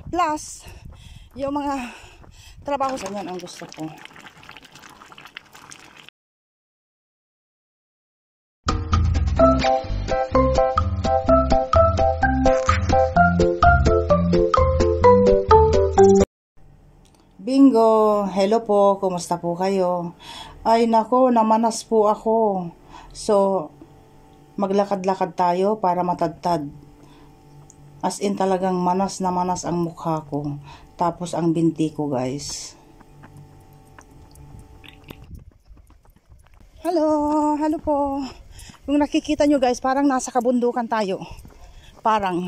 Plus, yung mga trabaho sa yan ang gusto ko. Bingo! Hello po, kumusta po kayo? Ay nako, namanas po ako. So, maglakad-lakad tayo para matadtad. As in talagang manas na manas ang mukha ko. Tapos ang binti ko, guys. Hello! Hello po! Kung nakikita nyo, guys, parang nasa kabundukan tayo. Parang.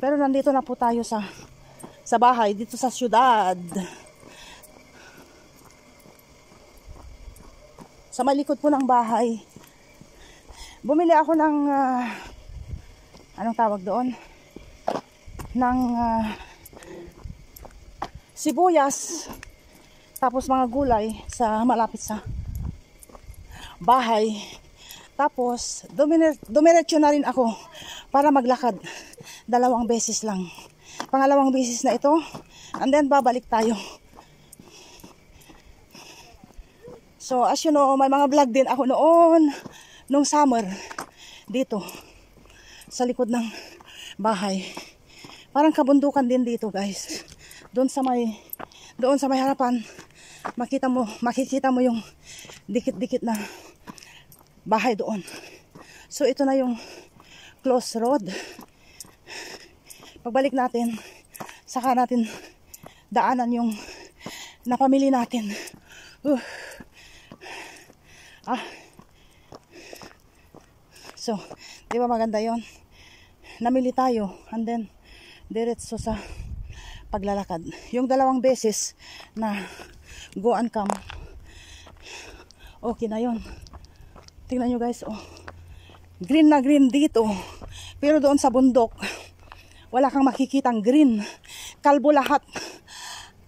Pero nandito na po tayo sa bahay, dito sa syudad. Sa malikod po ng bahay. Bumili ako ng anong tawag doon? Ng sibuyas. Tapos mga gulay sa malapit sa bahay. Tapos dumiretso na rin ako para maglakad. 2 beses lang. Pangalawang beses na ito. And then babalik tayo. So as you know, may mga vlog din ako noon. Nung summer. Dito. Sa likod ng bahay. Parang kabundukan din dito, guys. Doon sa may harapan. Makikita mo yung dikit-dikit na bahay doon. So ito na yung close road. Pagbalik natin, saka natin daanan yung napamili natin. So, di ba maganda yon? Namili tayo and then diretso sa paglalakad. Yung 2 beses na go and come, okay na yon. Tingnan nyo, guys, oh. Green na green dito. Pero doon sa bundok, wala kang makikitang green. Kalbo lahat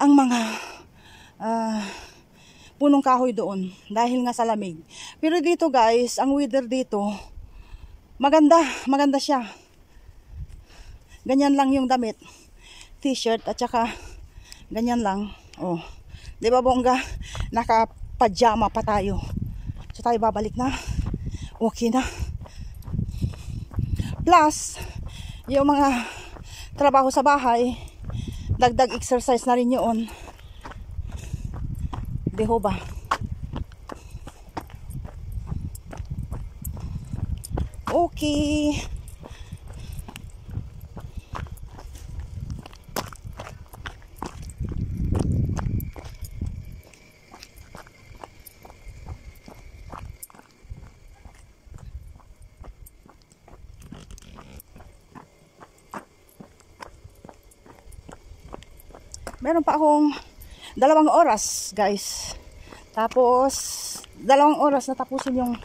ang mga punong kahoy doon dahil nga sa lamig. Pero dito, guys, ang weather dito maganda siya. Ganyan lang yung damit, t-shirt at saka ganyan lang. Oh, 'di ba bongga? Naka-pajama pa tayo. So tayo babalik na. Okay na. Plus, yung mga trabaho sa bahay, dagdag exercise na rin yun. Di ho ba? Okay. Meron pa akong 2 oras, guys. Tapos 2 oras na tapusin yung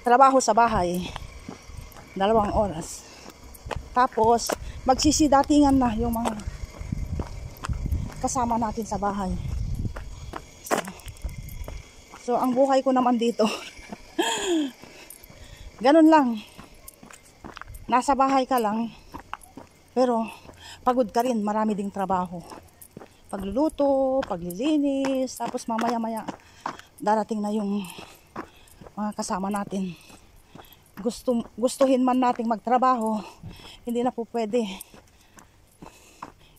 trabaho sa bahay. 2 oras. Tapos magsisidatingan na yung mga kasama natin sa bahay. So ang buhay ko naman dito ganun lang. Nasa bahay ka lang, pero pagod ka rin, marami ding trabaho. Pagluluto, paglilinis, tapos mamaya-maya darating na yung mga kasama natin. Gustuhin man nating magtrabaho, hindi na po pwede.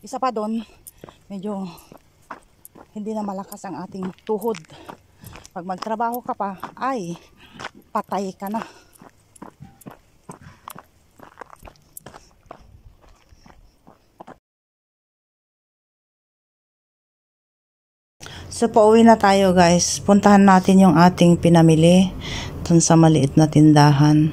Isa pa doon, medyo hindi na malakas ang ating tuhod. Pag magtrabaho ka pa, ay patay ka na. So, pauwi na tayo, guys. Puntahan natin yung ating pinamili dun sa maliit na tindahan.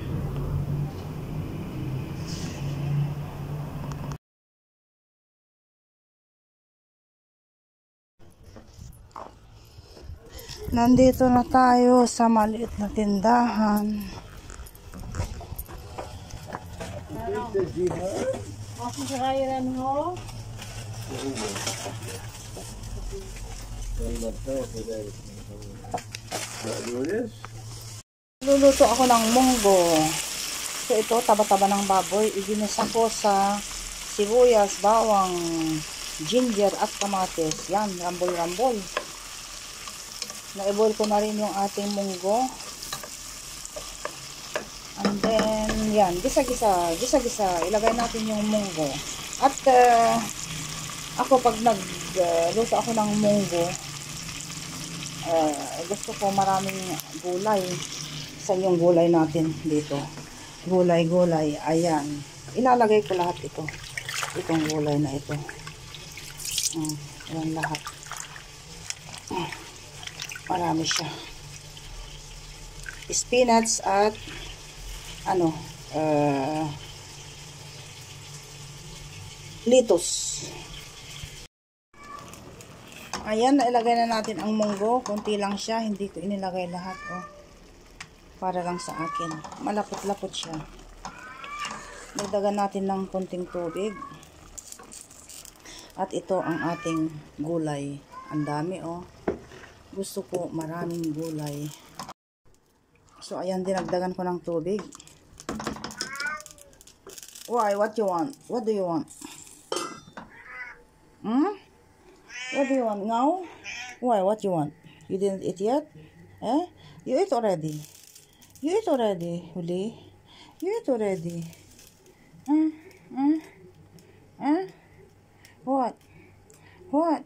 Nandito na tayo sa maliit na tindahan. Luluto ako ng munggo. So ito, taba-taba ng baboy. Iginisa ko sa sibuyas, bawang, ginger at kamatis. Yan, rambol-rambol. Na-boil ko na rin yung ating munggo. And then, yan, gisa-gisa. Ilagay natin yung munggo. At, ako pag nagluto ako ng munggo, gusto ko maraming gulay. Sa yung gulay natin dito. Gulay. Ayan. Ilalagay ko lahat ito. Itong gulay na ito. Ayan lahat. Marami siya. Spinach at lettuce. Ayan, nailagay na natin ang munggo. Kunti lang siya. Hindi ko inilagay lahat. Para lang sa akin. Malapot-lapot siya. Dagdagan natin ng kunting tubig. At ito ang ating gulay. Ang dami Gusto ko maraming gulay. So, ayan, dinagdagan ko ng tubig. Why? What you want? What do you want? What do you want now? Why? What you want? You didn't eat yet? You ate already. You ate already, Huli. You ate already. What? What?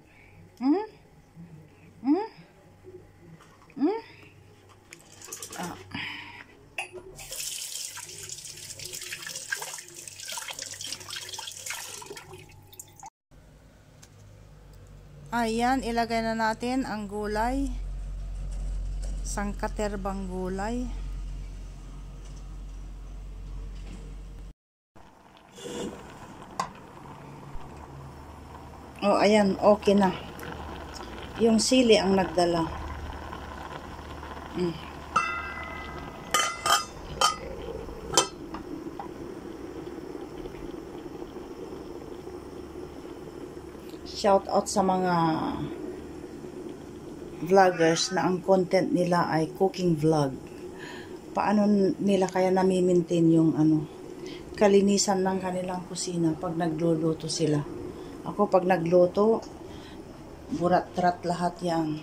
Ayan, ilagay na natin ang gulay. Sangkaterbang gulay. Ayan, okay na. Yung sili ang nagdala. Shout out sa mga vloggers na ang content nila ay cooking vlog. Paano nila kaya nami-maintain yung kalinisan ng kanilang kusina pag nagluluto sila? Ako pag nagluto, burat-rat lahat yan.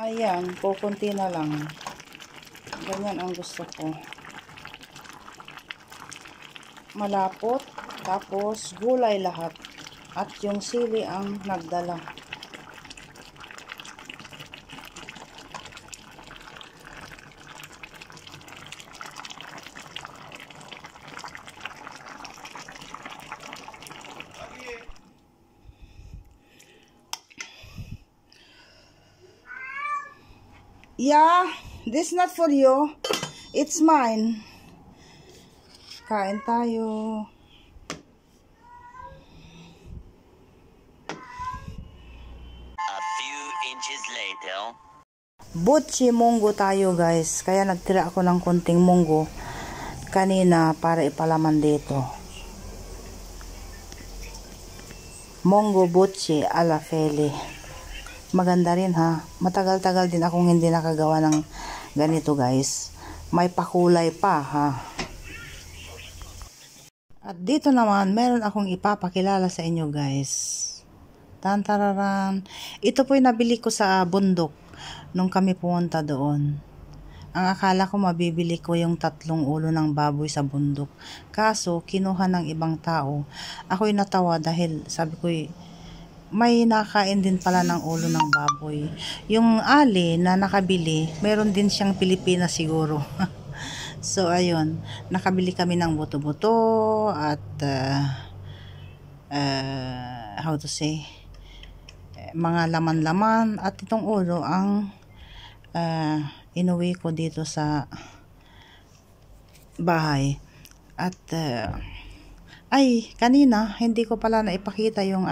Ayan, kukunti na lang. Ganyan ang gusto ko. Malapot, tapos gulay lahat. At yung sili ang nagdala. Yeah, this is not for you. It's mine. Kain tayo. A few inches later. Butchi munggo tayo, guys. Kaya nagtira ako ng konting munggo kanina para ipalaman dito. Munggo butchi ala feli. Maganda rin ha. Matagal-tagal din akong hindi nakagawa ng ganito, guys. May pakulay pa ha. At dito naman, meron akong ipapakilala sa inyo, guys. Tantararan. Ito po yung nabili ko sa bundok nung kami pumunta doon. Ang akala ko mabibili ko yung 3 ulo ng baboy sa bundok. Kaso, kinuha ng ibang tao. Ako'y natawa dahil sabi ko, may nakain din pala ng ulo ng baboy. Yung ali na nakabili, meron din siyang Pilipinas siguro. So, ayun. Nakabili kami ng buto-buto at how to say, mga laman-laman. At itong ulo ang inuwi ko dito sa bahay. At ay, kanina, hindi ko pala naipakita yung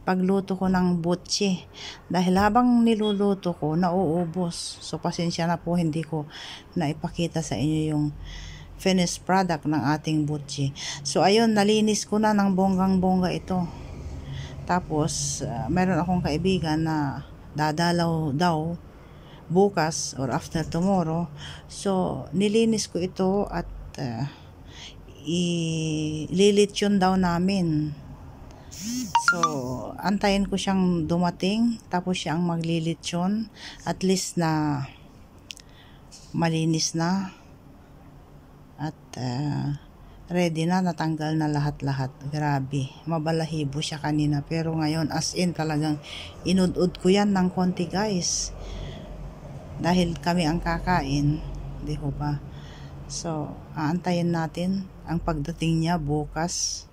pagluto ko ng butchi. Dahil habang niluluto ko, nauubos. So, pasensya na po, hindi ko naipakita sa inyo yung finished product ng ating butchi. So, ayun, nalinis ko na ng bonggang-bongga ito. Tapos, meron akong kaibigan na dadalaw daw bukas or after tomorrow. So nilinis ko ito at ililitsyon daw namin. So antayin ko siyang dumating, tapos siya ang maglilitsyon, at least na malinis na at ready na, natanggal na lahat-lahat. Grabe, mabalahibo siya kanina, pero ngayon as in talagang inudud ko yan ng konti guys, dahil kami ang kakain, di ko ba? So aantayin natin ang pagdating niya bukas.